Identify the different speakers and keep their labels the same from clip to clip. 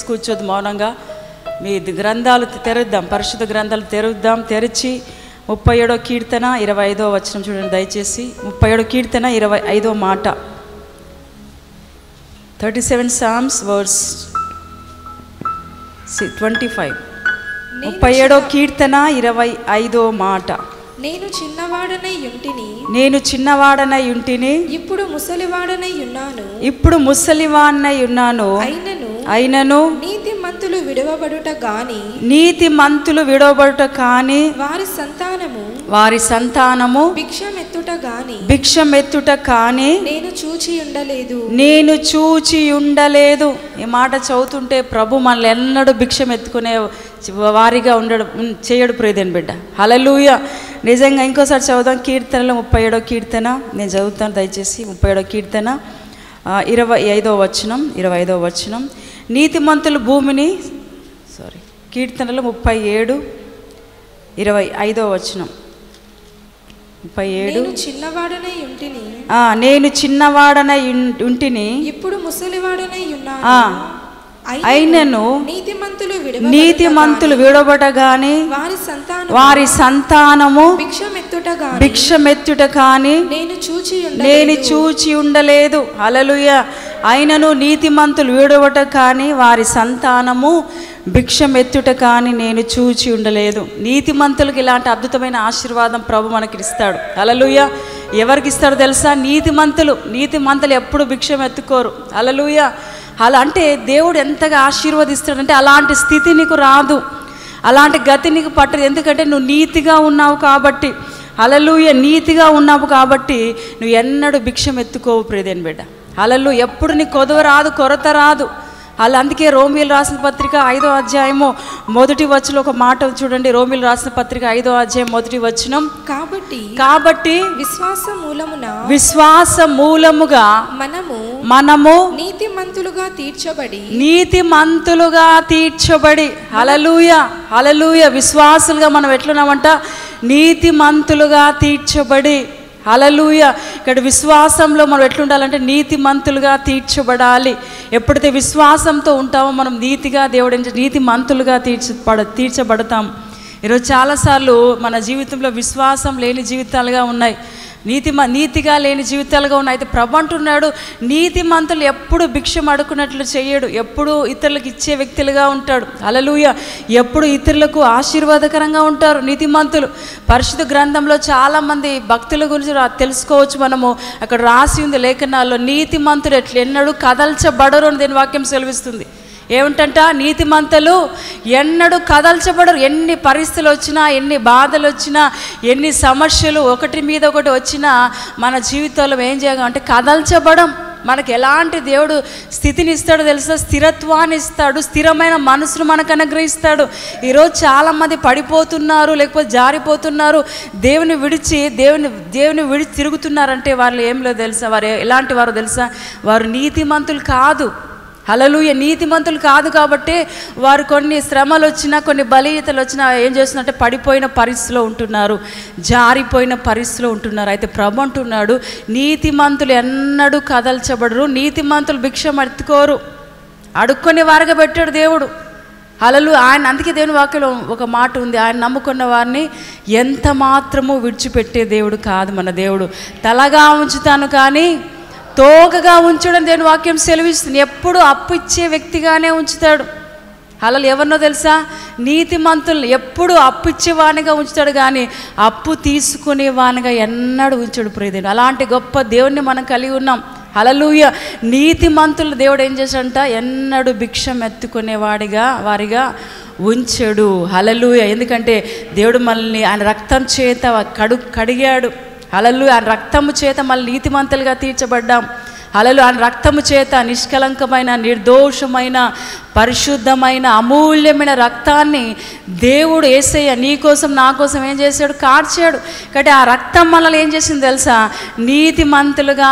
Speaker 1: కూర్చోద్దు, మౌనంగా మీ గ్రంథాలు తెరుద్దాం, పరిశుద్ధ గ్రంథాలు తెరుద్దాం. తెరిచి 37వ కీర్తన 25వ వచనం చూడండి దయచేసి. 37వ కీర్తన 25వ మాట. 37 Psalms verse 25. 37వ కీర్తన 25వ మాట.
Speaker 2: నేను
Speaker 1: చిన్నవాడనై యుంటిని
Speaker 2: ఇప్పుడు ముసలివాడనై ఉన్నాను.
Speaker 1: అయినను
Speaker 2: నీతిమంతులు విడవబడుట
Speaker 1: విడవబడుట కాని వారి సంతానము భిక్షమెత్తుట కాని నేను చూచి ఉండలేదు. ఈ మాట చదువుతుంటే ప్రభు మనల్ని ఎన్నడూ భిక్షమెత్తుకునే వారిగా చేయడు ప్రియదేని బిడ్డ. హల్లెలూయా. నిజంగా ఇంకోసారి చదువుదాం కీర్తనలో 37వ కీర్తన. నేను చదువుతాను దయచేసి. 37వ కీర్తన 25వ వచనం. నీతిమంతులు భూమిని కీర్తనలో 37:25వ వచనం. 37 నేను చిన్నవాడనై ఉంటిని
Speaker 2: ఇప్పుడు ముసలివాడనై ఉన్నాను.
Speaker 1: అయినను నీతిమంతులు విడవబడగాని వారి సంతానము భిక్షమెత్తుట కాని నేను చూచి ఉండలేదు. హల్లెలూయా. అయినను నీతిమంతులు విడవబడ కానీ వారి సంతానము భిక్షమెత్తుట కానీ నేను చూచి ఉండలేదు. నీతిమంతులకు ఇలాంటి అద్భుతమైన ఆశీర్వాదం ప్రభు మనకి ఇస్తాడు. హల్లెలూయా. ఎవరికి ఇస్తాడో తెలుసా? నీతిమంతులు ఎప్పుడు భిక్షమెత్తుకోరు. హల్లెలూయా. అలా అంటే దేవుడు ఎంతగా ఆశీర్వదిస్తాడంటే అలాంటి స్థితి నీకు రాదు, అలాంటి గతి నీకు పట్టదు. ఎందుకంటే నువ్వు నీతిగా ఉన్నావు కాబట్టి. హల్లెలూయా. నీతిగా ఉన్నావు కాబట్టి నువ్వు ఎన్నడూ భిక్షమెత్తుకోవు ప్రియదేని బిడ్డ. హల్లెలూయా. ఎప్పుడు నీ కొదవ రాదు, కొరత రాదు. అలా అందుకే రోమీయులు రాసిన పత్రిక 5వ అధ్యాయము 1వ వచనంలో ఒక మాట చూడండి. రోమీయులు రాసిన పత్రిక 5వ అధ్యాయం 1వ వచనం. కాబట్టి విశ్వాస మూలముగా మనము నీతిమంతులుగా తీర్చబడి హల్లెలూయా. హల్లెలూయా. విశ్వాసులుగా మనం ఎట్లున్నామంట? నీతిమంతులుగా తీర్చబడి. హల్లెలూయా. ఇక్కడ విశ్వాసంలో మనం ఎట్లుండాలంటే నీతిమంతులుగా తీర్చబడాలి. ఎప్పుడైతే విశ్వాసంతో ఉంటామో మనం దేవుడు నీతిమంతులుగా తీర్చబడతాం. ఈరోజు చాలాసార్లు మన జీవితంలో విశ్వాసం లేని జీవితాలుగా ఉన్నాయి, నీతిగా లేని జీవితాలుగా ఉన్నాయి. అయితే ప్రభు అంటున్నాడు నీతిమంతులు ఎప్పుడు భిక్షం అడుకున్నట్లు చేయడు, ఎప్పుడు ఇతరులకు ఇచ్చే వ్యక్తులుగా ఉంటాడు. హల్లెలూయా. ఎప్పుడు ఇతరులకు ఆశీర్వాదకరంగా ఉంటారు నీతిమంతులు. పరిశుద్ధ గ్రంథంలో చాలామంది భక్తుల గురించి తెలుసుకోవచ్చు మనము. అక్కడ రాసి ఉంది లేఖనాల్లో, నీతిమంతులు ఎన్నడూ కదల్చబడరు అని దేని వాక్యం సెలవిస్తుంది. ఏమిటంట? నీతిమంతులు ఎన్నడూ కదల్చబడరు. ఎన్ని పరిస్థితులు వచ్చినా, ఎన్ని బాధలు వచ్చినా, ఎన్ని సమస్యలు ఒకటి మీద ఒకటి వచ్చినా మన జీవితంలో ఏం చేయాలంటే కదల్చబడం. మనకు ఎలాంటి దేవుడు స్థితిని ఇస్తాడో తెలుసా? స్థిరత్వాన్ని ఇస్తాడు, స్థిరమైన మనసును మనకు అనుగ్రహిస్తాడు. ఈరోజు చాలామంది పడిపోతున్నారు, లేకపోతే జారిపోతున్నారు, దేవుని విడిచి తిరుగుతున్నారంటే వాళ్ళు ఏం లేదు తెలుసా? వారు ఎలాంటి వారు తెలుసా? వారు నీతిమంతులు కాదు. హల్లెలూయా. నీతిమంతులు కాదు కాబట్టి వారు కొన్ని శ్రమలు వచ్చినా, కొన్ని బలీయతలు వచ్చినా ఏం చేస్తున్నారంటే పడిపోయిన పరిస్థితిలో ఉంటున్నారు, జారిపోయిన పరిస్థితిలో ఉంటున్నారు. అయితే ప్రభు అంటున్నాడు నీతిమంతులు ఎన్నడూ కదల్చబడరు, నీతిమంతులు భిక్షం ఎత్తుకోరు. అడుక్కొని వారిగా పెట్టాడు దేవుడు. హల్లెలూయా. ఆయన అందుకే దేవుని వాక్యంలో ఒక మాట ఉంది, ఆయన నమ్ముకున్న వారిని ఎంత మాత్రము విడిచిపెట్టే దేవుడు కాదు మన దేవుడు. తలగా ఉంచుతాను కానీ తోకగా ఉంచడం దేవుని వాక్యం సెలవిస్తుంది. ఎప్పుడు అప్పు ఇచ్చే వ్యక్తిగానే ఉంచుతాడు. హల్లెలూయా. ఎవరినో తెలుసా? నీతిమంతులు ఎప్పుడు అప్పు ఇచ్చేవానిగా ఉంచుతాడు కానీ అప్పు తీసుకునేవానిగా ఎన్నడూ ఉంచాడు ప్రియదేవుడు. అలాంటి గొప్ప దేవుణ్ణి మనం కలిగి ఉన్నాం. హల్లెలూయా. నీతిమంతులు దేవుడు ఏం చేశాడంట? ఎన్నడూ భిక్షం వారిగా ఉంచడు. హల్లెలూయా. ఎందుకంటే దేవుడు మనల్ని ఆయన రక్తం చేత కడిగాడు. హల్లెలూయా. ఆయన రక్తము చేత మళ్ళీ నీతిమంతులుగా తీర్చబడ్డాం. హల్లెలూయా. ఆయన రక్తము చేత నిష్కలంకమైన, నిర్దోషమైన, పరిశుద్ధమైన, అమూల్యమైన రక్తాన్ని దేవుడు యేసయ్య నీ కోసం నా కోసం ఏం చేశాడు? కార్చాడు. కాబట్టి ఆ రక్తం మనల్ని ఏం చేసింది తెలుసా? నీతిమంతులుగా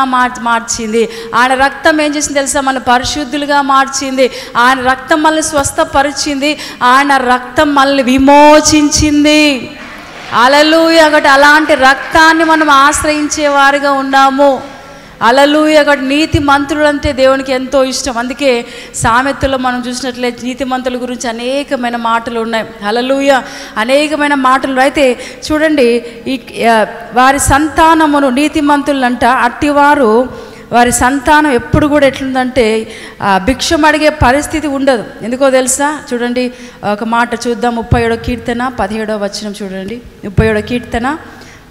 Speaker 1: మార్చింది. ఆయన రక్తం ఏం చేసింది తెలుసా? మన పరిశుద్ధులుగా మార్చింది. ఆయన రక్తం మనల్ని స్వస్థపరిచింది. ఆయన రక్తం మనల్ని విమోచించింది. హల్లెలూయా. కాబట్టి అలాంటి రక్తాన్ని మనం ఆశ్రయించే వారిగా ఉన్నాము. హల్లెలూయా. కాబట్టి నీతి మంతులు అంటే దేవునికి ఎంతో ఇష్టం. అందుకే సామెతల్లో మనం చూసినట్లయితే నీతి మంతుల గురించి అనేకమైన మాటలు ఉన్నాయి. హల్లెలూయా, అనేకమైన మాటలు. అయితే చూడండి, ఈ వారి సంతానమును నీతిమంతులంట అట్టివారు వారి సంతానం ఎప్పుడు కూడా ఎట్లుందంటే భిక్షం అడిగే పరిస్థితి ఉండదు. ఎందుకో తెలుసా? చూడండి, ఒక మాట చూద్దాం. 37వ కీర్తన 17వ వచనం చూడండి. 37వ కీర్తన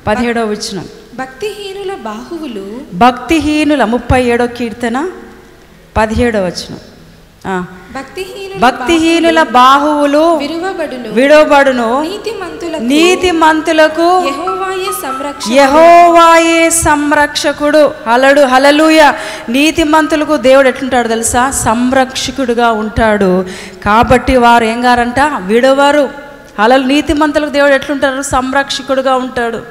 Speaker 1: 17వ వచనం.
Speaker 2: భక్తిహీనుల బాహువులు
Speaker 1: 37వ కీర్తన 17వ వచనం. భక్తిహీనుల బాహువులు విడవబడును, నీతిమంతులకు యెహోవాయే సంరక్షకుడు. హల్లెలూయా. నీతిమంతులకు దేవుడు ఎట్లుంటాడు తెలుసా? సంరక్షకుడుగా ఉంటాడు. కాబట్టి వారు ఏం గారంట? విడవరు. నీతిమంతులకు దేవుడు ఎట్లుంటారు? సంరక్షకుడుగా ఉంటాడు.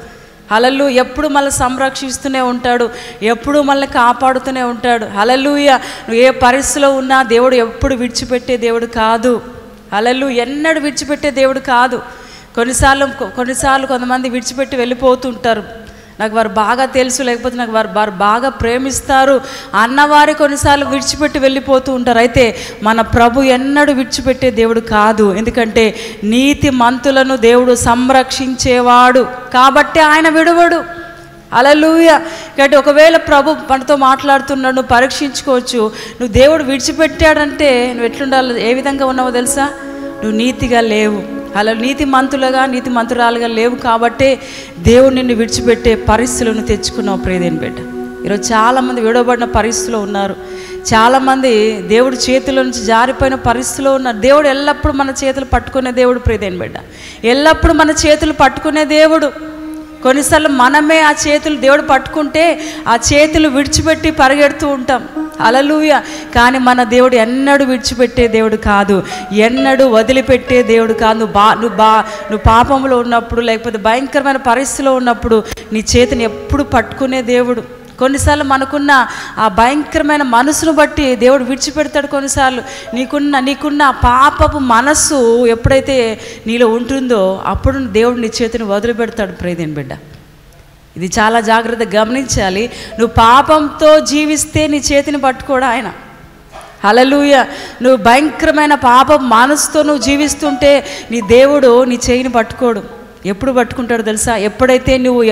Speaker 1: హల్లెలూయా. ఎప్పుడు మళ్ళీ సంరక్షిస్తూనే ఉంటాడు, ఎప్పుడు మళ్ళీ కాపాడుతూనే ఉంటాడు. హల్లెలూయా. నువ్వు ఏ పరిస్థితిలో ఉన్నా దేవుడు ఎప్పుడు విడిచిపెట్టే దేవుడు కాదు. హల్లెలూయా. ఎన్నడూ విడిచిపెట్టే దేవుడు కాదు. కొన్నిసార్లు కొంతమంది విడిచిపెట్టి వెళ్ళిపోతూ ఉంటారు. నాకు వారు బాగా తెలుసు, లేకపోతే నాకు వారు బాగా ప్రేమిస్తారు అన్నవారు కొన్నిసార్లు విడిచిపెట్టి వెళ్ళిపోతూ ఉంటారు. అయితే మన ప్రభు ఎన్నడూ విడిచిపెట్టే దేవుడు కాదు. ఎందుకంటే నీతి మంతులను దేవుడు సంరక్షించేవాడు కాబట్టి ఆయన విడువడు. హల్లెలూయా. కాబట్టి ఒకవేళ ప్రభు మనతో మాట్లాడుతున్నాడు, నువ్వు పరీక్షించుకోవచ్చు. నువ్వు దేవుడు విడిచిపెట్టాడంటే నువ్వు ఎట్లుండాలి, ఏ విధంగా ఉన్నావో తెలుసా? నువ్వు నీతిగా లేవు. అలా నీతి మంతురాలుగా లేవు కాబట్టే దేవుడు నిన్ను విడిచిపెట్టే పరిస్థితులను తెచ్చుకున్నావు. ప్రియదేని బిడ్డ, ఈరోజు చాలామంది విడవబడిన పరిస్థితిలో ఉన్నారు. చాలామంది దేవుడు చేతుల నుంచి జారిపోయిన పరిస్థితిలో ఉన్నారు. దేవుడు ఎల్లప్పుడూ మన చేతులు పట్టుకునే దేవుడు. ప్రియదేని బిడ్డ, ఎల్లప్పుడూ మన చేతులు పట్టుకునే దేవుడు. కొన్నిసార్లు మనమే ఆ చేతులు దేవుడు పట్టుకుంటే ఆ చేతులు విడిచిపెట్టి పరిగెడుతూ ఉంటాం. హల్లెలూయా. కానీ మన దేవుడు ఎన్నడూ విడిచిపెట్టే దేవుడు కాదు, ఎన్నడూ వదిలిపెట్టే దేవుడు కాదు. నువ్వు పాపంలో ఉన్నప్పుడు, లేకపోతే భయంకరమైన పరిస్థితిలో ఉన్నప్పుడు నీ చేతిని ఎప్పుడు పట్టుకునే దేవుడు. కొన్నిసార్లు మనకున్న ఆ భయంకరమైన మనసును బట్టి దేవుడు విడిచిపెడతాడు. కొన్నిసార్లు నీకున్న పాపపు మనస్సు ఎప్పుడైతే నీలో ఉంటుందో అప్పుడు దేవుడు నీ చేతిని వదిలిపెడతాడు. ప్రియదేని బిడ్డ, ఇది చాలా జాగ్రత్తగా గమనించాలి. నువ్వు పాపంతో జీవిస్తే నీ చేతిని పట్టుకోడు ఆయన. హల్లెలూయా. నువ్వు భయంకరమైన పాప మనసుతో నువ్వు జీవిస్తుంటే నీ దేవుడు నీ చేయిని పట్టుకోడు. ఎప్పుడు పట్టుకుంటాడు తెలుసా? ఎప్పుడైతే నువ్వు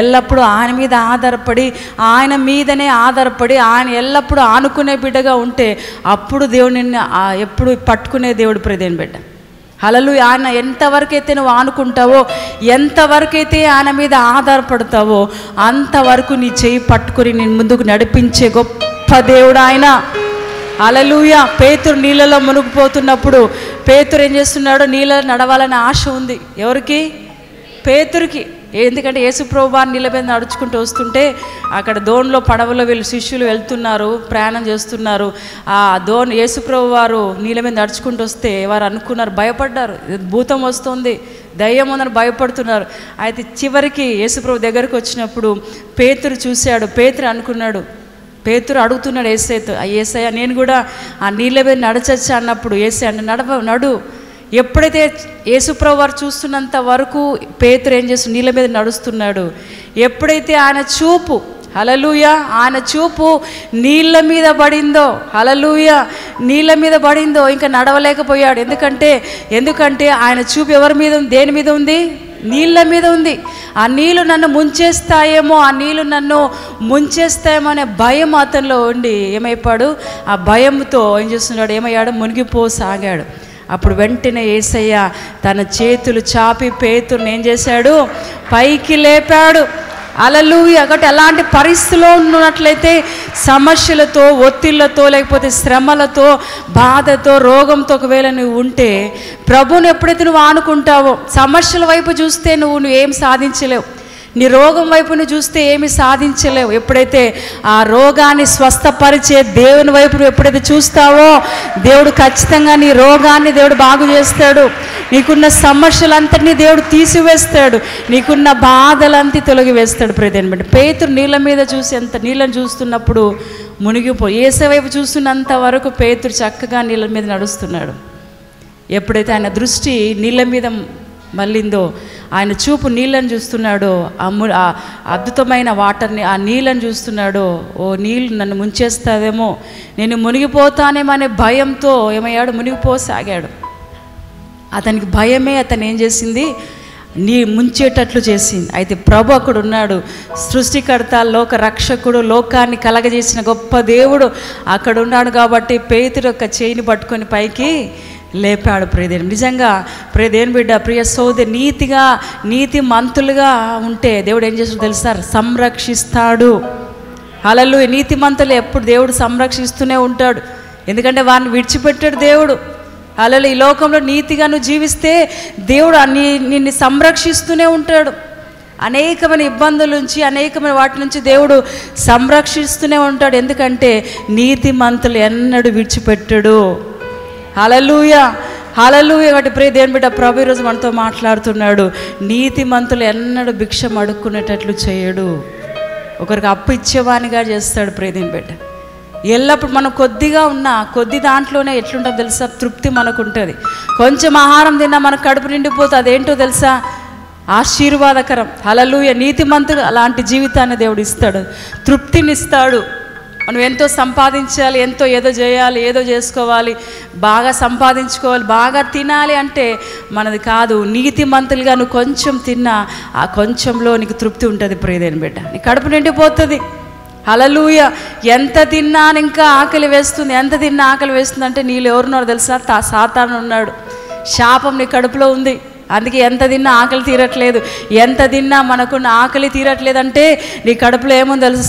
Speaker 1: ఎల్లప్పుడూ ఆయన మీద ఆధారపడి, ఆయన మీదనే ఆధారపడి, ఆయన ఎల్లప్పుడూ ఆనుకునే బిడ్డగా ఉంటే అప్పుడు దేవుడు నిన్ను ఎప్పుడు పట్టుకునే దేవుడు. ప్రియదేని బిడ్డ, హల్లెలూయా. ఆయన ఎంతవరకైతే నువ్వు ఆనుకుంటావో, ఎంతవరకైతే ఆయన మీద ఆధారపడతావో అంతవరకు నీ చేయి పట్టుకుని నేను ముందుకు నడిపించే గొప్ప దేవుడు ఆయన. హల్లెలూయా. పేతురు నీళ్ళలో మునిగిపోతున్నప్పుడు పేతురు ఏం చేస్తున్నాడు? నీళ్ళలో నడవాలనే ఆశ ఉంది. ఎవరికి? పేతురికి. ఎందుకంటే యేసుప్రభువు నీళ్ళ మీద నడుచుకుంటూ వస్తుంటే అక్కడ దోణిలో పడవలో వీళ్ళు శిష్యులు వెళ్తున్నారు, ప్రయాణం చేస్తున్నారు. ఆ యేసుప్రభు వారు నీళ్ళ మీద నడుచుకుంటూ వస్తే వారు అనుకున్నారు, భయపడ్డారు, భూతం వస్తుంది, దయ్యం ఉందని భయపడుతున్నారు. అయితే చివరికి యేసుప్రభు దగ్గరికి వచ్చినప్పుడు పేతురు చూశాడు. పేతురు అనుకున్నాడు, పేతురు అడుగుతున్నాడు యేసయ్యతో, యేసయ్య నేను కూడా ఆ నీళ్ళ మీద నడచచ్చా అన్నప్పుడు యేసయ్య అంటే నడు. ఎప్పుడైతే యేసుప్రభు వారు చూస్తున్నంత వరకు పేతురు ఏం చేస్తు నీళ్ళ మీద నడుస్తున్నాడు. ఎప్పుడైతే ఆయన చూపు, హల్లెలూయా, ఆయన చూపు నీళ్ళ మీద పడిందో, హల్లెలూయా, నీళ్ళ మీద పడిందో ఇంకా నడవలేకపోయాడు. ఎందుకంటే ఆయన చూపు ఎవరి మీద ఉంది? దేని మీద ఉంది? నీళ్ళ మీద ఉంది. ఆ నీళ్ళు నన్ను ముంచేస్తాయేమో, ఆ నీళ్ళు నన్ను ముంచేస్తాయేమో అనే భయం అతనిలో ఉండి ఏమైపోయాడు? ఆ భయంతో ఏం చేస్తున్నాడు? ఏమయ్యాడు? మునిగిపోసాగాడు. అప్పుడు వెంటనే యేసయ్య తన చేతులు చాపి పేతురుని ఏం చేశాడు? పైకి లేపాడు. హల్లెలూయా. కాబట్టి అలాంటి పరిస్థితిలో ఉన్నట్లయితే సమస్యలతో, ఒత్తిళ్లతో, లేకపోతే శ్రమలతో, బాధతో, రోగంతో ఒకవేళ నువ్వు ఉంటే ప్రభువుని ఎప్పుడైతే నువ్వు ఆనుకుంటావో, సమస్యల వైపు చూస్తే నువ్వు ఏం సాధించలేవు. నీ రోగం వైపును చూస్తే ఏమి సాధించలేవు. ఎప్పుడైతే ఆ రోగాన్ని స్వస్థపరిచే దేవుని వైపు నువ్వు ఎప్పుడైతే చూస్తావో దేవుడు ఖచ్చితంగా నీ రోగాన్ని దేవుడు బాగు చేస్తాడు. నీకున్న సమస్యలంతటినీ దేవుడు తీసివేస్తాడు. నీకున్న బాధలంతా తొలగివేస్తాడు. ప్రియదేని బిడ్డ, పేతురు నీళ్ళ మీద చూసి నీళ్ళని చూస్తున్నప్పుడు మునిగిపోయి యేసు వైపు చూస్తున్నంత వరకు పేతురు చక్కగా నీళ్ళ మీద నడుస్తున్నాడు. ఎప్పుడైతే ఆయన దృష్టి నీళ్ళ మీద మళ్ళిందో, ఆయన చూపు నీళ్ళని చూస్తున్నాడు, ఆ అద్భుతమైన వాటర్ని, ఆ నీళ్ళని చూస్తున్నాడు. ఓ నీళ్ళు నన్ను ముంచేస్తావేమో, నేను మునిగిపోతానేమో అనే భయంతో ఏమయ్యాడు, మునిగిపోసాగాడు. అతనికి భయమే అతను ఏం చేసింది, ముంచేటట్లు చేసింది. అయితే ప్రభు అక్కడ ఉన్నాడు, సృష్టికర్త, లోక రక్షకుడు, లోకాన్ని కలగజేసిన గొప్ప దేవుడు అక్కడ ఉన్నాడు. కాబట్టి పేతురు యొక్క చేయిని పట్టుకొని పైకి లేపాడు. ప్రియదేవుని నిజంగా ప్రియదేవుని బిడ్డ, ప్రియ సోదరి, నీతి మంతులుగా ఉంటే దేవుడు ఏం చేస్తాడో తెలుసా, సంరక్షిస్తాడు. హల్లెలూయా. నీతి మంతులు ఎప్పుడు దేవుడు సంరక్షిస్తూనే ఉంటాడు, ఎందుకంటే వారిని విడిచిపెట్టాడు దేవుడు. హల్లెలూయా. ఈ లోకంలో నీతిగా నువ్వు జీవిస్తే దేవుడు నిన్ను సంరక్షిస్తూనే ఉంటాడు. అనేకమైన ఇబ్బందుల నుంచి, అనేకమైన వాటి నుంచి దేవుడు సంరక్షిస్తూనే ఉంటాడు. ఎందుకంటే నీతి మంతులు ఎన్నడూ విడిచిపెట్టడు. హల్లెలూయా, హల్లెలూయా. కాబట్టి ప్రియ దేవుని బిడ్డ, ప్రభు ఈరోజు మనతో మాట్లాడుతున్నాడు. నీతి మంతులు ఎన్నడూ భిక్షం అడుక్కునేటట్లు చేయడు, ఒకరికి అప్పు ఇచ్చేవానిగా చేస్తాడు. ప్రియ దేవుని బిడ్డ, ఎల్లప్పుడు మనం కొద్దిగా ఉన్నా, కొద్ది దాంట్లోనే ఎట్లుంటుందో తెలుసా, తృప్తి మనకు ఉంటుంది. కొంచెం ఆహారం తిన్నా మనకు కడుపు నిండిపోతుంది. అదేంటో తెలుసా, ఆశీర్వాదకరం. హల్లెలూయా. నీతిమంతుడు అలాంటి జీవితాన్ని దేవుడు ఇస్తాడు, తృప్తినిస్తాడు. మనం ఎంతో సంపాదించాలి, ఏదో చేయాలి, ఏదో చేసుకోవాలి, బాగా సంపాదించుకోవాలి, బాగా తినాలి అంటే మనది కాదు. నీతిమంతులుగా నువ్వు కొంచెం తిన్నా ఆ కొంచెంలో నీకు తృప్తి ఉంటుంది. ప్రియదేని బిడ్డ, నీ కడుపు నిండిపోతుంది. హల్లెలూయా. ఎంత తిన్నా ఇంకా ఆకలి వేస్తుంది, ఎంత తిన్నా ఆకలి వేస్తుంది అంటే నీళ్ళు ఎవరున్నారో తెలుసా, సాతాను ఉన్నాడు. శాపం నీ కడుపులో ఉంది, అందుకే ఎంత తిన్నా ఆకలి తీరట్లేదు. ఎంత తిన్నా మనకున్న ఆకలి తీరట్లేదంటే నీ కడుపులో ఏముంది తెలుసు,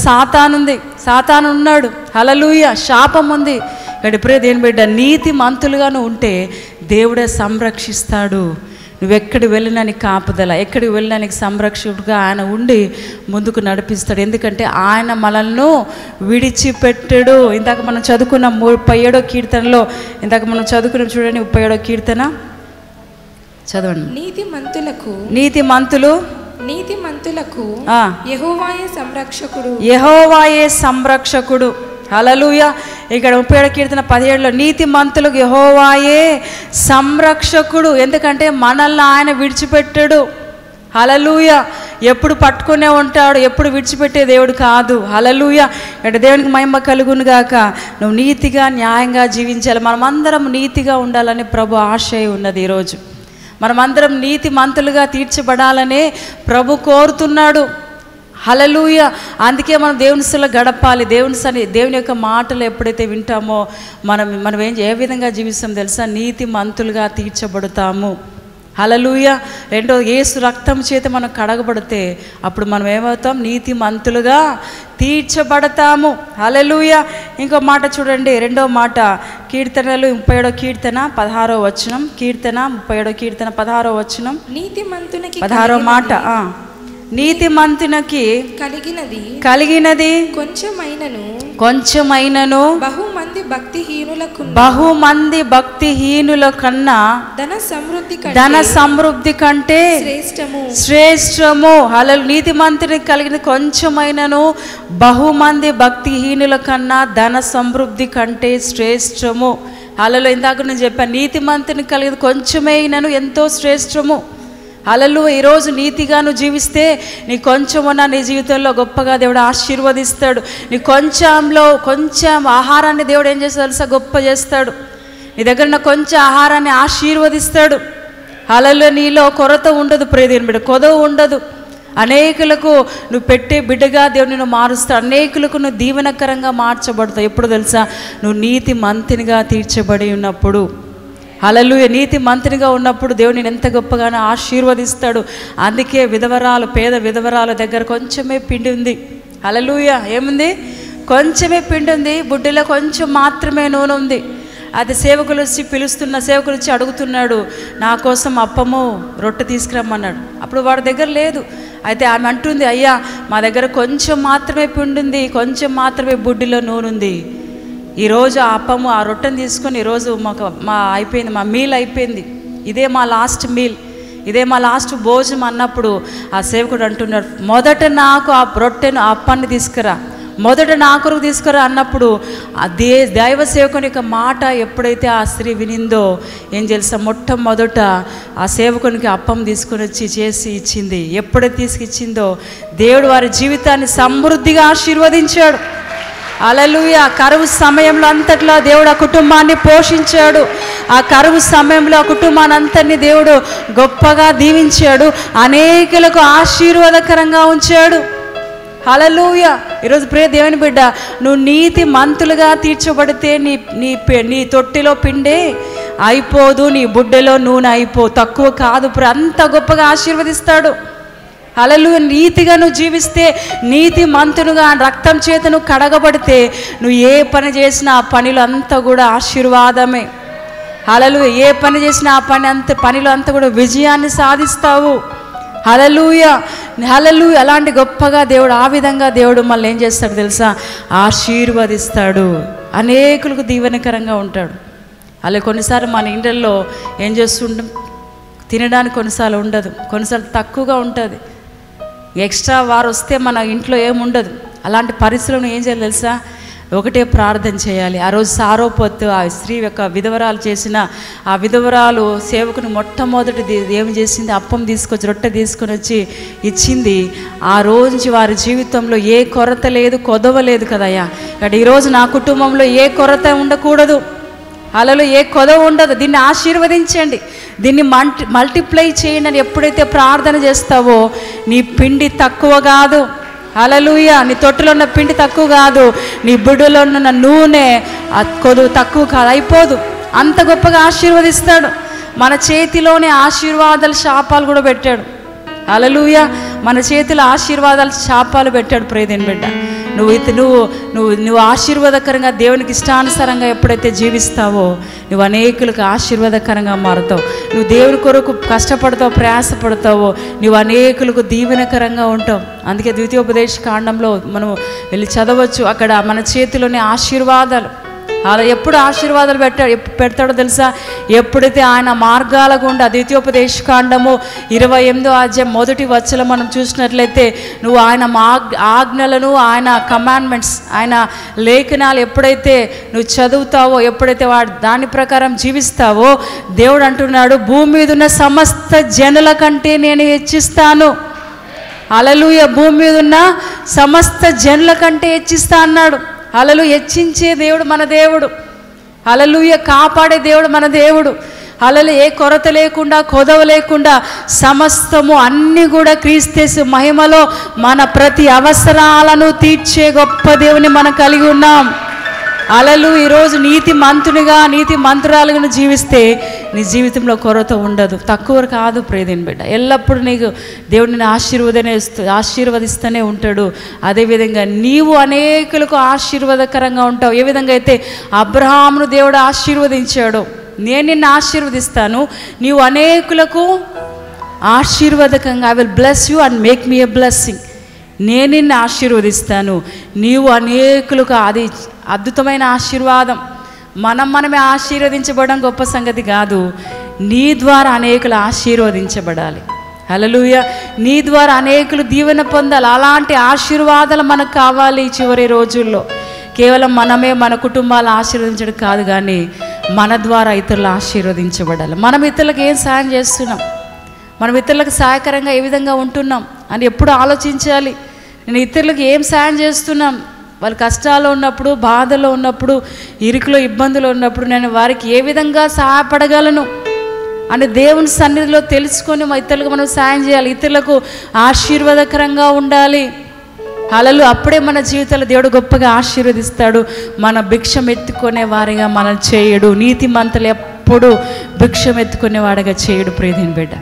Speaker 1: సాతాను ఉన్నాడు. హల్లెలూయా. శాపం ఉంది. ఇక్కడ ప్రియ దేవుని బిడ్డ, నీతి మంతులుగా నువ్వు ఉంటే దేవుడే సంరక్షిస్తాడు. నువ్వెక్కడికి వెళ్ళినా నీకు కాపుదల, ఎక్కడికి వెళ్ళినా నీకు సంరక్షకుడుగా ఆయన ఉండి ముందుకు నడిపిస్తాడు. ఎందుకంటే ఆయన మనల్ని విడిచిపెట్టడు. ఇందాక మనం చదువుకున్న 37వ కీర్తనలో, ఇందాక మనం చదువుకున్నాం చూడండి, 37వ కీర్తన చదవండి.
Speaker 2: నీతిమంతులకు
Speaker 1: యెహోవాయే సంరక్షకుడు. హల్లెలూయా. ఇక్కడ 37వ కీర్తన 17లో నీతిమంతులకు యెహోవాయే సంరక్షకుడు. ఎందుకంటే మనల్ని ఆయన విడిచిపెట్టడు. హల్లెలూయా. ఎప్పుడు పట్టుకునే ఉంటాడు, ఎప్పుడు విడిచిపెట్టే దేవుడు కాదు. హల్లెలూయా. ఇక్కడ దేవునికి మహిమ కలుగును గాక. నువ్వు నీతిగా, న్యాయంగా జీవించాలి. మనమందరం నీతిగా ఉండాలని ప్రభు ఆశయం ఉన్నది. ఈరోజు మనమందరం నీతి మంతులుగా తీర్చబడాలనే ప్రభు కోరుతున్నాడు. హల్లెలూయా. అందుకే మనం దేవుని సన్నిధిలో గడపాలి. దేవుని యొక్క మాటలు ఎప్పుడైతే వింటామో మనం ఏ విధంగా జీవిస్తాం తెలుసా, నీతి మంతులుగా తీర్చబడతాము. హల్లెలూయా. రెండో, యేసు రక్తం చేత మనం కడగబడితే అప్పుడు మనం ఏమవుతాం, నీతి మంతులుగా తీర్చబడతాము. హల్లెలూయా. ఇంకో మాట చూడండి, రెండో మాట, కీర్తనలు 37వ కీర్తన 16వ వచనం. కీర్తన 37వ కీర్తన 16వ వచనం,
Speaker 2: నీతిమంతునికి
Speaker 1: 16వ మాట, నీతిమంతునికి కలిగినది కొంచెమైనను బహుమంది భక్తిహీనుల కన్నా ధన సమృద్ధి కంటే శ్రేష్టము. హల్లెలూయా. నీతిమంతునికి కలిగిన కొంచెమైనను బహుమంది భక్తిహీనుల కన్నా ధన సమృద్ధి కంటే శ్రేష్టము. హల్లెలూయా. ఇందాక నేను చెప్పాను, నీతిమంతునికి కలిగిన కొంచెమైనను ఎంతో శ్రేష్టము. హల్లెలూయా. ఈరోజు నీతిగా నువ్వు జీవిస్తే నీ కొంచెం ఉన్న నీ జీవితంలో గొప్పగా దేవుడు ఆశీర్వదిస్తాడు. నీ కొంచెం ఆహారాన్ని దేవుడు ఏం చేస్తాడు తెలుసా, గొప్ప చేస్తాడు. నీ దగ్గర ఉన్న కొంచెం ఆహారాన్ని ఆశీర్వదిస్తాడు. హల్లెలూయా. నీలో కొరత ఉండదు, ప్రియదేవుని బిడ్డ, కొదవ ఉండదు. అనేకులకు నువ్వు పెట్టే బిడ్డగా దేవుడు నిన్ను మారుస్తాడు. అనేకులకు నువ్వు దీవెనకరంగా మార్చబడతావు. ఎప్పుడు తెలుసా, నువ్వు నీతి మంతునిగా తీర్చబడి ఉన్నప్పుడు. హల్లెలూయా. నీతి మంతునిగా ఉన్నప్పుడు దేవుడు నేను ఎంత గొప్పగానో ఆశీర్వదిస్తాడు. అందుకే పేద విధవరాల దగ్గర కొంచెమే పిండి ఉంది. హల్లెలూయా. ఏముంది, కొంచెమే పిండి ఉంది, బుడ్డిలో కొంచెం మాత్రమే నూనె ఉంది. అది సేవకులు వచ్చి అడుగుతున్నాడు, నా కోసం అప్పము రొట్టె తీసుకురమ్మన్నాడు. అప్పుడు వాడి దగ్గర లేదు. అయితే ఆమె అంటుంది, అయ్యా మా దగ్గర కొంచెం మాత్రమే పిండి ఉంది, కొంచెం మాత్రమే బుడ్డిలో నూనె ఉంది. ఈరోజు ఆ అప్పము, ఆ రొట్టెను తీసుకొని ఈరోజు మా మీల్ అయిపోయింది, ఇదే మా లాస్ట్ మీల్, ఇదే మా లాస్ట్ భోజనం అన్నప్పుడు ఆ సేవకుడు అంటున్నాడు, మొదట నాకు ఆ రొట్టెను, ఆ అప్పాన్ని తీసుకురా, మొదట నా కొరకు తీసుకురా అన్నప్పుడు అదే దైవ సేవకుని యొక్క మాట ఎప్పుడైతే ఆ స్త్రీ వినిందో ఏం తెలుసా, మొట్టమొదట ఆ సేవకునికి అప్పం తీసుకొని వచ్చి చేసి ఇచ్చింది. ఎప్పుడైతే తీసుకిచ్చిందో దేవుడు వారి జీవితాన్ని సమృద్ధిగా ఆశీర్వదించాడు. హల్లెలూయా. కరువు సమయంలో అంతట్లో దేవుడు ఆ కుటుంబాన్ని పోషించాడు. ఆ కరువు సమయంలో ఆ కుటుంబాన్ని అంతటిని దేవుడు గొప్పగా దీవించాడు, అనేకులకు ఆశీర్వాదకరంగా ఉంచాడు. హల్లెలూయా. ఈరోజు ప్రియ దేవుని బిడ్డ, నువ్వు నీతి మంతులుగా తీర్చబడితే నీ తొట్టిలో పిండే అయిపోదు, నీ బుడ్డెలో నూనె తక్కువ కాదు. అంత గొప్పగా ఆశీర్వదిస్తాడు. హల్లెలూయా. నీతిగా నువ్వు జీవిస్తే, నీతి మంతునుగా రక్తం చేత నువ్వు కడగబడితే, నువ్వు ఏ పని చేసినా ఆ పనిలో అంతా కూడా ఆశీర్వాదమే. హల్లెలూయా. ఏ పని చేసినా ఆ పనిలో అంతా కూడా విజయాన్ని సాధిస్తావు. హల్లెలూయా. హల్లెలూయా. అలాంటి గొప్పగా దేవుడు, ఆ విధంగా దేవుడు మళ్ళీ ఏం చేస్తాడు తెలుసా, ఆశీర్వదిస్తాడు, అనేకులకు దీవెనకరంగా ఉంటాడు. అలా కొన్నిసార్లు మన ఇండ్లలో ఏం చేస్తుంటాం, తినడానికి కొన్నిసార్లు ఉండదు, కొన్నిసార్లు తక్కువగా ఉంటుంది, ఎక్స్ట్రా వారు వస్తే మన ఇంట్లో ఏముండదు. అలాంటి పరిస్థితులను ఏం చేయాలి తెలుసా, ఒకటే ప్రార్థన చేయాలి. ఆ రోజు సారోపొత్తు ఆ స్త్రీ యొక్క విధవరాలు చేసిన ఆ విధవరాలు సేవకుని మొట్టమొదటి ఏం చేసింది, అప్పం తీసుకొచ్చి రొట్టె తీసుకొని వచ్చి ఇచ్చింది. ఆ రోజు వారి జీవితంలో ఏ కొరత లేదు, కొదవ లేదు కదయ్యా. అంటే ఈరోజు నా కుటుంబంలో ఏ కొరత ఉండకూడదు, అలలో ఏ కొదవ ఉండదు. దీన్ని ఆశీర్వదించండి, దీన్ని మల్టిప్లై చేయండి అని ఎప్పుడైతే ప్రార్థన చేస్తావో నీ పిండి తక్కువ కాదు. హల్లెలూయా. నీ తొట్టులో ఉన్న పిండి తక్కువ కాదు, నీ బుడ్డలో ఉన్న నూనె కొదువు తక్కువ కాదు, అయిపోదు. అంత గొప్పగా ఆశీర్వదిస్తాడు. మన చేతిలోనే ఆశీర్వాదాలు శాపాలు కూడా పెట్టాడు. హల్లెలూయా. మన చేతిలో ఆశీర్వాదాలు శాపాలు పెట్టాడు. ప్రియదేని బిడ్డ, నువ్వు ఆశీర్వాదకరంగా దేవునికి ఇష్టానుసారంగా ఎప్పుడైతే జీవిస్తావో నువ్వు అనేకులకు ఆశీర్వాదకరంగా మారుతావు. నువ్వు దేవుని కొరకు కష్టపడతావు, ప్రయాసపడతావో నువ్వు అనేకులకు దీవెనకరంగా ఉంటావు. అందుకే ద్వితీయోపదేశ కాండంలో మనం వెళ్ళి చదవచ్చు. అక్కడ మన చేతిలోని ఆశీర్వాదాలు, అలా ఎప్పుడు ఆశీర్వాదాలు పెడతాడో తెలుసా, ఎప్పుడైతే ఆయన మార్గాల గుండా, ద్వితీయోపదేశ కాండము 28వ అధ్యాయం 1వ వచనం మనం చూసినట్లయితే, నువ్వు ఆయన ఆజ్ఞలను, ఆయన కమాండ్మెంట్స్, ఆయన లేఖనాలు ఎప్పుడైతే నువ్వు చదువుతావో, ఎప్పుడైతే దాని ప్రకారం జీవిస్తావో దేవుడు అంటున్నాడు, భూమి మీద ఉన్న సమస్త జనుల కంటే నేను హెచ్చిస్తాను. హల్లెలూయా. భూమి మీద ఉన్న సమస్త జనుల కంటే హెచ్చిస్తా అన్నాడు. హల్లెలూయా. హెచ్చించే దేవుడు మన దేవుడు. హల్లెలూయా. కాపాడే దేవుడు మన దేవుడు. హల్లెలూయా. ఏ కొరత లేకుండా, కొదవ లేకుండా సమస్తము అన్నీ కూడా క్రీస్తు మహిమలో మన ప్రతి అవసరాలను తీర్చే గొప్ప దేవుని మనం కలిగి ఉన్నాం. హల్లెలూయా. ఈరోజు నీతి మంతునిగా, నీతి మంతురాలుగా జీవిస్తే నీ జీవితంలో కొరత ఉండదు, తక్కువ కాదు. ప్రియదేని బిడ్డ, ఎల్లప్పుడూ నీకు దేవుడిని ఆశీర్వదిస్తూనే ఉంటాడు. అదేవిధంగా నీవు అనేకులకు ఆశీర్వాదకరంగా ఉంటావు. ఏ విధంగా అయితే అబ్రహామును దేవుడు ఆశీర్వదించాడో, నేను నిన్ను ఆశీర్వదిస్తాను, నీవు అనేకులకు ఆశీర్వాదకంగా, I will bless you and make me a blessing. నేను నిన్ను ఆశీర్వదిస్తాను, నీవు అనేకులకు. అది అద్భుతమైన ఆశీర్వాదం. మనమే ఆశీర్వదించబడడం గొప్ప సంగతి కాదు, నీ ద్వారా అనేకులు ఆశీర్వదించబడాలి. హల్లెలూయా. నీ ద్వారా అనేకులు దీవెన పొందాలి. అలాంటి ఆశీర్వాదాలు మనకు కావాలి ఈ చివరి రోజుల్లో. కేవలం మనమే మన కుటుంబాలు ఆశీర్వదించడం కాదు, కానీ మన ద్వారా ఇతరులు ఆశీర్వదించబడాలి. మనం ఇతరులకు ఏం సాయం చేస్తున్నాం, మనం ఇతరులకు సహాయకరంగా ఏ విధంగా ఉంటున్నాం అని ఎప్పుడు ఆలోచించాలి. నేను ఇతరులకు ఏం సాయం చేస్తున్నాం, వాళ్ళు కష్టాల్లో ఉన్నప్పుడు, బాధలో ఉన్నప్పుడు, ఇరుకులో ఇబ్బందులు ఉన్నప్పుడు నేను వారికి ఏ విధంగా సహాయపడగలను అని దేవుని సన్నిధిలో తెలుసుకొని ఇతరులకు మనం సాయం చేయాలి. ఇతరులకు ఆశీర్వాదకరంగా ఉండాలి. హల్లెలూయా. అప్పుడే మన జీవితంలో దేవుడు గొప్పగా ఆశీర్వదిస్తాడు. మన భిక్షం ఎత్తుకునే వారిగా మనం చేయడు. నీతిమంతులు ఎప్పుడు భిక్షం ఎత్తుకునేవాడిగా చేయడు. ప్రియదేని బిడ్డ,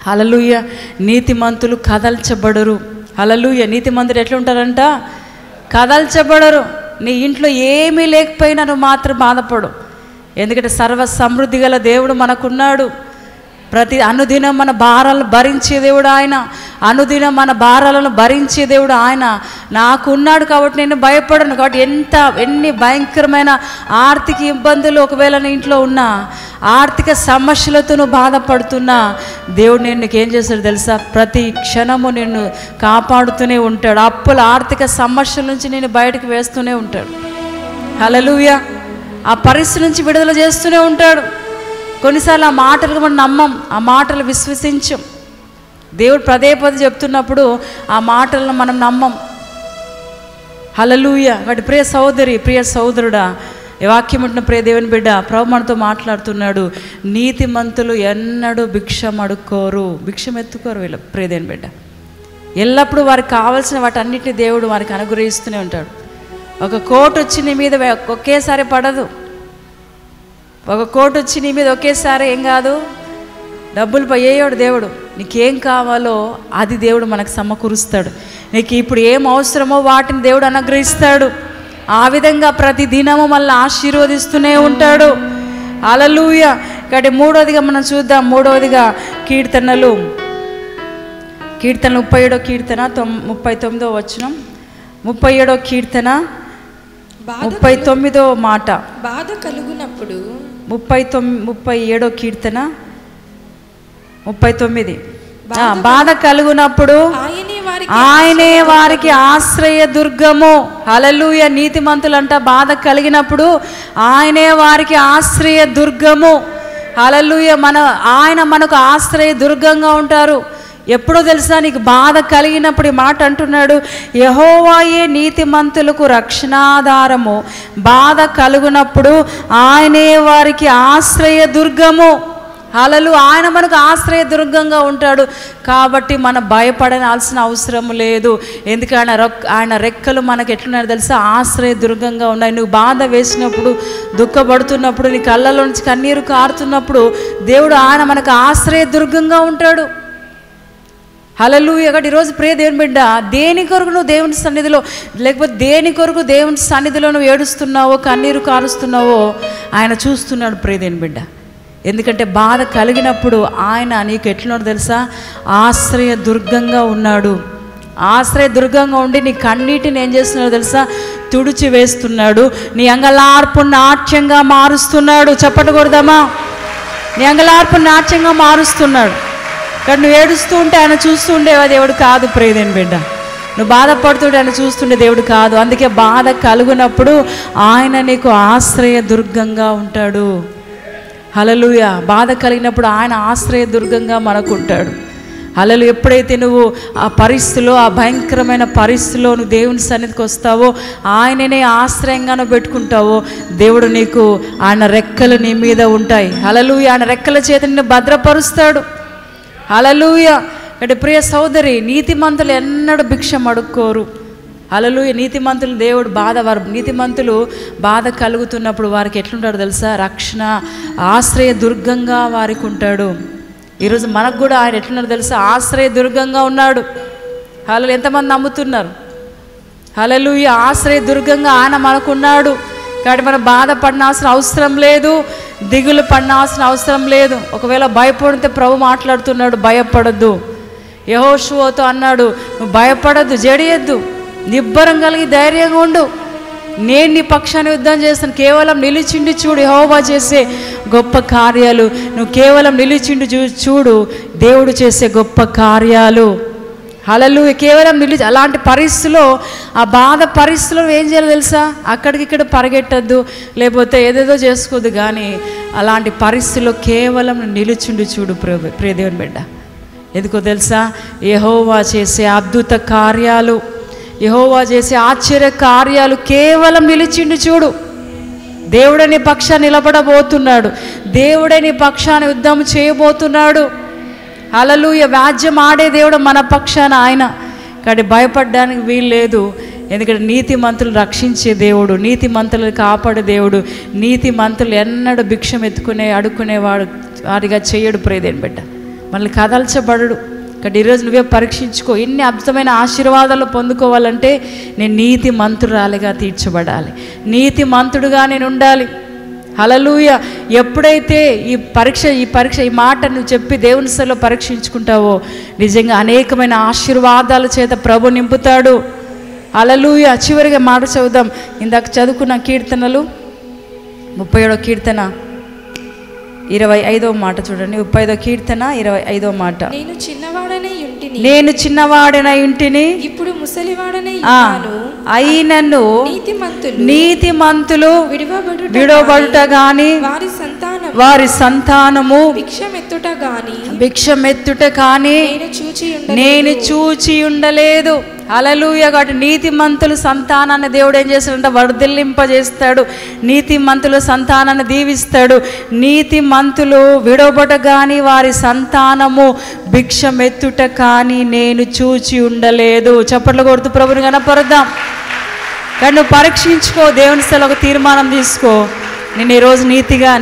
Speaker 1: హల్లెలూయా. నీతిమంతులు కదల్చబడరు. హల్లెలూయా. నీతిమంతులు ఎట్లా ఉంటారంట, కదల్చబడరు. నీ ఇంట్లో ఏమీ లేకపోయినా నువ్వు మాత్రం బాధపడు, ఎందుకంటే సర్వ సమృద్ధి గల దేవుడు మనకున్నాడు. ప్రతి అనుదినం మన భారాలను భరించే దేవుడు ఆయన. అనుదినం మన భారాలను భరించే దేవుడు ఆయన. నాకున్నాడు కాబట్టి నేను భయపడను. కాబట్టి ఎన్ని భయంకరమైన ఆర్థిక ఇబ్బందులు ఒకవేళ నీ ఇంట్లో ఉన్నా ఆర్థిక సమస్యలతో నువ్వు బాధపడుతున్నా దేవుడు నీకు ఏం చేస్తాడు తెలుసా? ప్రతి క్షణము నిన్ను కాపాడుతూనే ఉంటాడు. అప్పుల ఆర్థిక సమస్యల నుంచి నేను బయటకు వేస్తూనే ఉంటాడు. హల్లెలూయా. ఆ పరిస్థితి నుంచి విడుదల చేస్తూనే ఉంటాడు. కొన్నిసార్లు ఆ మాటలు మనం నమ్మం, ఆ మాటలు విశ్వసించం. దేవుడు పదే పదే చెప్తున్నప్పుడు ఆ మాటలను మనం నమ్మం. హల్లెలూయా. వాటి ప్రియ సహోదరి, ప్రియ సహోదరుడా, ఈ వాక్యం ఉంటున్న ప్రియ దేవుని బిడ్డ, ప్రభు మనతో మాట్లాడుతున్నాడు. నీతిమంతులు ఎన్నడూ భిక్షం అడుక్కోరు, భిక్షం ఎత్తుకోరు వీళ్ళు. ప్రియ దేవుని బిడ్డ, ఎల్లప్పుడూ వారికి కావాల్సిన వాటన్నిటిని దేవుడు వారికి అనుగ్రహిస్తూనే ఉంటాడు. ఒక కోటు వచ్చి నీ మీద ఒకేసారి పడదు. ఒక కోటు వచ్చి నీ మీద ఒకేసారి ఏం కాదు, డబ్బులు పోయేవాడు దేవుడు. నీకేం కావాలో అది దేవుడు మనకు సమకూరుస్తాడు. నీకు ఇప్పుడు ఏం అవసరమో వాటిని దేవుడు అనుగ్రహిస్తాడు. ఆ విధంగా ప్రతి దినము మళ్ళీ ఆశీర్వదిస్తూనే ఉంటాడు. హల్లెలూయా. కాబట్టి మూడవదిగా మనం చూద్దాం. మూడవదిగా కీర్తనలు 37వ కీర్తన 39వ వచనం, 37వ కీర్తన 39వ మాట.
Speaker 2: బాధ కలుగునప్పుడు
Speaker 1: 37వ కీర్తన 39. బాధ కలుగునప్పుడు ఆయనే వారికి ఆశ్రయ దుర్గము. హల్లెలూయా. నీతిమంతులంట బాధ కలిగినప్పుడు ఆయనే వారికి ఆశ్రయ దుర్గము. హల్లెలూయా. ఆయన మనకు ఆశ్రయ దుర్గంగా ఉంటారు. ఎప్పుడో తెలుసా? నీకు బాధ కలిగినప్పుడు ఈ మాట అంటున్నాడు, యెహోవాయే నీతిమంతులకు రక్షణాధారము. బాధ కలుగునప్పుడు ఆయనే వారికి ఆశ్రయ దుర్గము. హల్లెలూయా. ఆయన మనకు ఆశ్రయ దుర్గంగా ఉంటాడు. కాబట్టి మనం భయపడాల్సిన అవసరం లేదు. ఎందుకంటే ఆయన రెక్కలు మనకు ఎట్లున్నాయో తెలుసా? ఆశ్రయ దుర్గంగా ఉన్నాయి. నువ్వు బాధ వేసినప్పుడు, దుఃఖపడుతున్నప్పుడు, నీ కళ్ళలో నుంచి కన్నీరు కారుతున్నప్పుడు దేవుడు ఆయన మనకు ఆశ్రయ దుర్గంగా ఉంటాడు. హల్లెలూయా. కాబట్టి ఈరోజు ప్రియ దేవుని బిడ్డ, దేని కొరకు నువ్వు దేవుని సన్నిధిలో, లేకపోతే దేని కొరకు దేవుని సన్నిధిలో నువ్వు ఏడుస్తున్నావో, కన్నీరు కారుస్తున్నావో ఆయన చూస్తున్నాడు ప్రియ దేవుని బిడ్డ. ఎందుకంటే బాధ కలిగినప్పుడు ఆయన నీకు ఎట్లున్నాడు తెలుసా? ఆశ్రయ దుర్గంగా ఉన్నాడు. ఆశ్రయ దుర్గంగా ఉండి నీ కన్నీటిని ఏం చేస్తున్నాడు తెలుసా? తుడిచి వేస్తున్నాడు. నీ అంగలార్పు నాట్యంగా మారుస్తున్నాడు. చెప్పకూడదమ్మా? నీ అంగలార్పు నాట్యంగా మారుస్తున్నాడు. కానీ నువ్వు ఏడుస్తూ ఉంటే ఆయన చూస్తూ ఉండేవా దేవుడు కాదు ప్రియ దేవుని బిడ్డ. నువ్వు బాధపడుతుంటే ఆయన చూస్తుండే దేవుడు కాదు. అందుకే బాధ కలుగునప్పుడు ఆయన నీకు ఆశ్రయ దుర్గంగా ఉంటాడు. హల్లెలూయా. బాధ కలిగినప్పుడు ఆయన ఆశ్రయ దుర్గంగా మనకు ఉంటాడు. హల్లెలూయా. ఎప్పుడైతే నువ్వు ఆ పరిస్థితిలో, ఆ భయంకరమైన పరిస్థితిలో నువ్వు దేవుని సన్నిధికి వస్తావో, ఆయననే ఆశ్రయంగా నువ్వు పెట్టుకుంటావో, దేవుడు నీకు ఆయన రెక్కలు నీ మీద ఉంటాయి. హల్లెలూయా. ఆయన రెక్కల చేత నిన్ను భద్రపరుస్తాడు. హల్లెలూయా. అంటే ప్రియ సోదరి, నీతిమంతులు ఎన్నడూ భిక్షం అడుక్కోరు. హల్లెలూయా. నీతిమంతులు దేవుడు నీతిమంతులు బాధ కలుగుతున్నప్పుడు వారికి ఎట్లుంటాడు తెలుసా? రక్షణ ఆశ్రయ దుర్గంగా వారికి ఉంటాడు. ఈరోజు మనకు కూడా ఆయన ఎట్లున్నాడు తెలుసా? ఆశ్రయ దుర్గంగా ఉన్నాడు. హల్లెలూయా. ఎంతమంది నమ్ముతున్నారు? హల్లెలూయా. ఆశ్రయ దుర్గంగా ఆయన మనకున్నాడు. కాబట్టి మనం బాధపడాల్సిన అవసరం లేదు, దిగులు పడాల్సిన అవసరం లేదు. ఒకవేళ భయపడితే ప్రభు మాట్లాడుతున్నాడు, భయపడద్దు. యెహోషువతో అన్నాడు, నువ్వు భయపడద్దు, జడియద్దు, నిబ్బరం కలిగి ధైర్యంగా ఉండు, నేను నీ పక్షాన్ని యుద్ధం చేస్తాను. కేవలం నిలిచిండి చూడు యెహోవా చేసే గొప్ప కార్యాలు. నువ్వు కేవలం నిలిచిండి చూడు దేవుడు చేసే గొప్ప కార్యాలు. హల్లెలూయా. కేవలం అలాంటి పరిస్థితిలో, ఆ బాధ పరిస్థితిలో ఏం చేయాలో తెలుసా? అక్కడికిక్కడ పరిగెట్టద్దు, లేకపోతే ఏదేదో చేసుకోవద్దు. కానీ అలాంటి పరిస్థితిలో కేవలం నిలిచిండి చూడు ప్రియ దేవుని బిడ్డ. ఎందుకో తెలుసా? యెహోవా చేసే అద్భుత కార్యాలు, యెహోవా చేసే ఆశ్చర్య కార్యాలు కేవలం నిలిచిండి చూడు. దేవుడే నీ పక్షాన్ని నిలబడబోతున్నాడు. దేవుడే నీ పక్షాన్ని యుద్ధం చేయబోతున్నాడు. హల్లెలూయా. వ్యాజ్యం ఆడే దేవుడు మన పక్షాన ఆయన. కానీ భయపడడానికి వీలు లేదు. ఎందుకంటే నీతిమంతులు రక్షించే దేవుడు, నీతిమంతులు కాపాడే దేవుడు. నీతిమంతులు ఎన్నడూ భిక్షం అడుక్కునేవాడు వాడిగా చేయడు ప్రియ దేవుని బిడ్డ. మళ్ళీ కదల్చబడడు. కాబట్టి ఈరోజు నువ్వే పరీక్షించుకో. ఇన్ని అద్భుతమైన ఆశీర్వాదాలు పొందుకోవాలంటే నేను నీతిమంతురాలిగా తీర్చబడాలి, నీతిమంతుడుగా నేను ఉండాలి. హల్లెలూయా. ఎప్పుడైతే ఈ పరీక్ష ఈ మాట నువ్వు చెప్పి దేవుని సన్నిధిలో పరీక్షించుకుంటావో, నిజంగా అనేకమైన ఆశీర్వాదాల చేత ప్రభు నింపుతాడు. హల్లెలూయా. చివరిగా మాట చదువుదాం. ఇందాక చదువుకున్న కీర్తనలు 37వ కీర్తన 25వ మాట చూడండి. 35వ కీర్తన 25వ మాట.
Speaker 2: నేను చిన్నవాడనై ఇంటిని
Speaker 1: ఇప్పుడు
Speaker 2: ముసలివాడనై
Speaker 1: అయినను నీతిమంతులు విడవబడుట గాని వారి సంతానము భిక్షమెత్తుట కానీ నేను చూచి ఉండలేదు. హల్లెలూయా. కాబట్టి నీతిమంతులు సంతానాన్ని దేవుడు ఏం చేస్తాడంటే వర్ధిల్లింపజేస్తాడు. నీతిమంతుల సంతానాన్ని దీవిస్తాడు. నీతిమంతులు విడవబట కానీ వారి సంతానము భిక్షమెత్తుట కానీ నేను చూచి ఉండలేదు. చప్పట్లు కొడుతూ ప్రభుని కనపరుద్దాం. కానీ నువ్వు పరీక్షించుకో, దేవుని స్థలం ఒక తీర్మానం తీసుకో. నేను ఈరోజు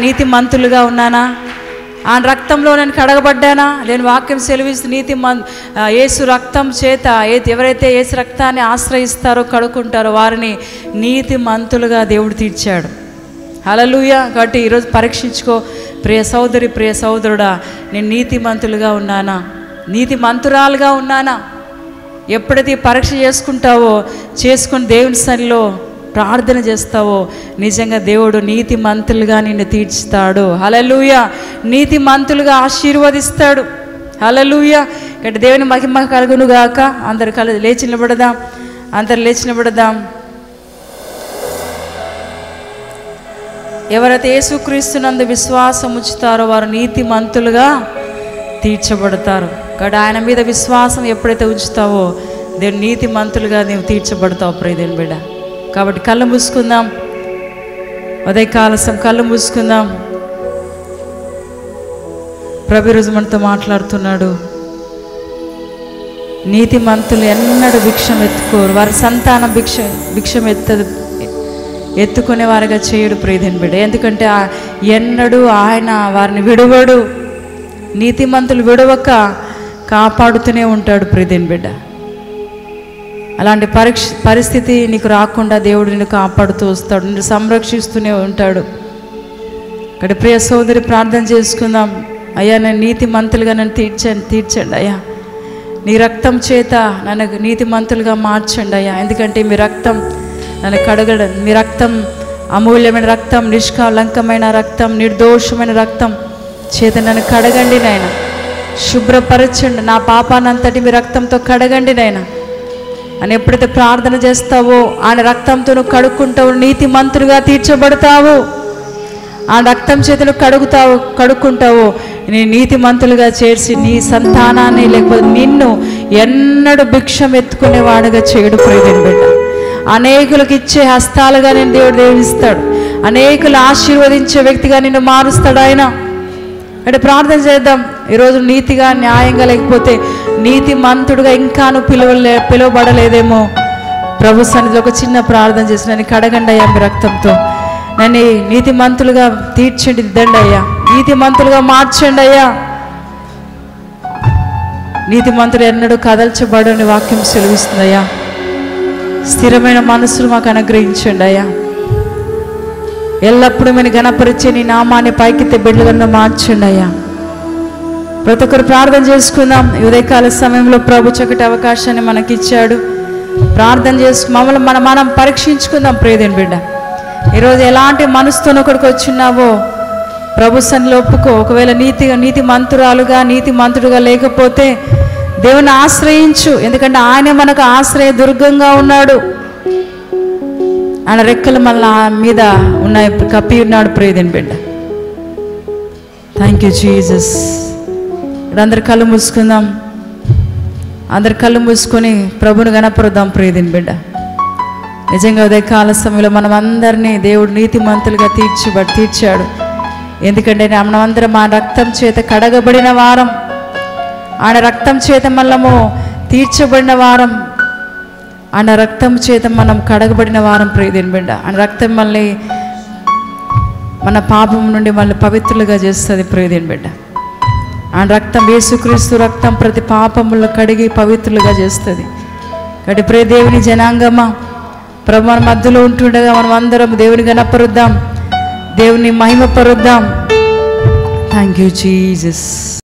Speaker 1: నీతిమంతులుగా ఉన్నానా? ఆ రక్తంలో నేను కడగబడ్డానా? నేను వాక్యం సెలవిస్తూ యేసు రక్తం చేత ఎవరైతే యేసు రక్తాన్ని ఆశ్రయిస్తారో కడుక్కుంటారో వారిని నీతిమంతులుగా దేవుడు తీర్చాడు. హల్లెలూయా. కాబట్టి ఈరోజు పరీక్షించుకో, ప్రియ సోదరి ప్రియ సోదరుడా, నేను నీతిమంతులుగా ఉన్నానా? నీతిమంతురాలుగా ఉన్నానా? ఎప్పుడైతే పరీక్ష చేసుకుని దేవుని సన్నిధిలో ప్రార్థన చేస్తావో నిజంగా దేవుడు నీతిమంతులుగా నిన్ను తీర్చుతాడు. హల్లెలూయా. నీతిమంతులుగా ఆశీర్వదిస్తాడు. హల్లెలూయా. ఇక్కడ దేవుని మహిమ కలుగును గాక. అందరు లేచి నిలబడదాం. ఎవరైతే యేసుక్రీస్తునందు విశ్వాసం ఉంచుతారో వారు నీతిమంతులుగా తీర్చబడతారు. కాబట్టి ఆయన మీద విశ్వాసం ఎప్పుడైతే ఉంచుతావో దేవుని నీతిమంతులుగా నీవు తీర్చబడతావు. ప్రియదేవుని బిడ్డ. కాబట్టి కళ్ళు మూసుకుందాం. ఉదయకాలసం కళ్ళు మూసుకుందాం. ప్రభు ఈరోజు మనతో మాట్లాడుతున్నాడు. నీతిమంతులు ఎన్నడూ భిక్షం ఎత్తుకోరు, వారి సంతానం భిక్షం ఎత్తుకునే వారిగా చేయడు ప్రియదేవుని బిడ్డ. ఎందుకంటే ఎన్నడూ ఆయన వారిని విడవడు. నీతిమంతులు విడవక కాపాడుతూనే ఉంటాడు ప్రియదేవుని బిడ్డ. అలాంటి పరిస్థితి నీకు రాకుండా దేవుడు నిన్ను కాపాడుతూ వస్తాడు, నిన్ను సంరక్షిస్తూనే ఉంటాడు. ఇక్కడ ప్రియ సోదరి ప్రార్థన చేసుకుందాం. అయ్యా, నేను నీతిమంతులుగా నన్ను తీర్చండి అయ్యా. నీ రక్తం చేత నన్ను నీతిమంతులుగా మార్చండి అయ్యా. ఎందుకంటే మీ రక్తం నన్ను కడగడం, మీ రక్తం అమూల్యమైన రక్తం, నిష్కళంకమైన రక్తం, నిర్దోషమైన రక్తం చేత నన్ను కడగండి నాయన. శుభ్రపరచండి, నా పాపానంతటి మీ రక్తంతో కడగండి నాయన అని ఎప్పుడైతే ప్రార్థన చేస్తావో ఆయన రక్తంతో నువ్వు కడుక్కుంటావు, నీతిమంతులుగా తీర్చబడతావు. ఆ రక్తం చేతులు కడుక్కుంటావు, నీ నీతిమంతులుగా చేర్చి నీ సంతానాన్ని లేకపోతే నిన్ను ఎన్నడూ భిక్షం ఎత్తుకునేవాడుగా చేయడు ప్రియదేవుని బిడ్డ. అనేకులకు ఇచ్చే హస్తాలుగా నేను దేవుడు దీవిస్తాడు. అనేకులు ఆశీర్వదించే వ్యక్తిగా నిన్ను మారుస్తాడు ఆయన. అంటే ప్రార్థన చేద్దాం. ఈరోజు నీతిగా న్యాయంగా లేకపోతే నీతిమంతుడుగా ఇంకా నువ్వు పిలువబడలేదేమో. ప్రభు సన్నిధిలో ఒక చిన్న ప్రార్థన చేసి నన్ను కడగండి అయ్యా, మీ రక్తంతో నన్ను నీతిమంతులుగా తీర్చండి, దిద్దండి అయ్యా, నీతిమంతులుగా మార్చండి అయ్యా. నీతిమంతుడు ఎన్నడూ కదల్చబడని వాక్యం సెలవిస్తుంది అయ్యా. స్థిరమైన మనసులు మాకు అనుగ్రహించండి అయ్యా. ఎల్లప్పుడూ మేము గణపరిచే నీ నామాన్ని పైకెత్తే బిడ్డలను మార్చండి అయ్యా. ప్రతి ఒక్కరు ప్రార్థన చేసుకుందాం. ఉదయకాల సమయంలో ప్రభు చక్కటి అవకాశాన్ని మనకిచ్చాడు. ప్రార్థన మమ్మల్ని మనం పరీక్షించుకుందాం ప్రియదేవుని బిడ్డ. ఈరోజు ఎలాంటి మనసుతో ఒకడికి వచ్చినావో ప్రభు సన్నిధిలో ఒప్పుకో. ఒకవేళ నీతిమంతురాలుగా నీతిమంతుడుగా లేకపోతే దేవుని ఆశ్రయించు. ఎందుకంటే ఆయన మనకు ఆశ్రయ దుర్గంగా ఉన్నాడు. ఆయన రెక్కలు మళ్ళీ మీద ఉన్నాయి, కప్పి ఉన్నాడు ప్రియదేవుని బిడ్డ. Thank you Jesus. అందరు కళ్ళు మూసుకుందాం. అందరు కళ్ళు మూసుకొని ప్రభుని గణపరుద్దాం ప్రియదేవుని బిడ్డ. నిజంగా ఉదయకాల సమయంలో మనం అందరినీ దేవుడు నీతిమంతులుగా తీర్చాడు. ఎందుకంటే మనమందరం ఆ రక్తం చేత కడగబడిన వారం, ఆయన రక్తం చేత మనము తీర్చబడిన వారం, ఆయన రక్తం చేత మనం కడగబడిన వారం ప్రియదేవుని బిడ్డ. ఆయన రక్తం మళ్ళీ మన పాపం నుండి మళ్ళీ పవిత్రులుగా చేస్తుంది ప్రియదేవుని బిడ్డ. ఆయన రక్తం, యేసుక్రీస్తు రక్తం ప్రతి పాపములను కడిగి పవిత్రులుగా చేస్తుంది. కాబట్టి ప్రియ దేవుని జనాంగమా, ప్రభు మన మధ్యలో ఉంటుండగా మనం అందరం దేవుని గణపరుద్దాం, దేవుని మహిమపరుద్దాం. Thank you Jesus.